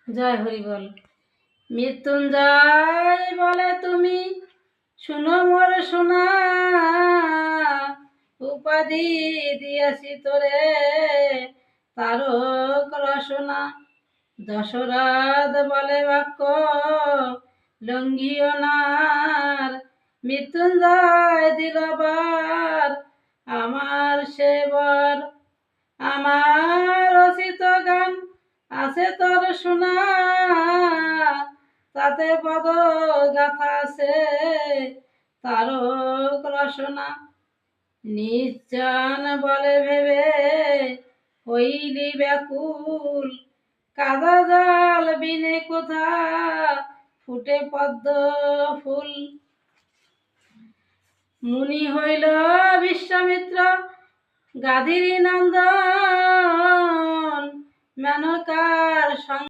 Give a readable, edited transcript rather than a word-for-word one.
জয় হরি বল। মৃত্যুঞ্জয় বলে তুমি শুনো মোর শোনা, উপাধি দিয়াছি তোরে তারক রসনা। দশরথ বলে বাক্য লঙ্ঘিও নার, মৃত্যুঞ্জয় দিল বার আমার সেবর। আমার রচিত গান আছে তোর শোনা, তাতে পদ গাথা আছে তারক রসনা। নির্জন বলে ভেবে হইলি ব্যাকুল, কাদা জল বিনে কোথা ফুটে পদ্ম ফুল। মুনি হইল বিশ্বামিত্র গাধির নন্দন, মেনকার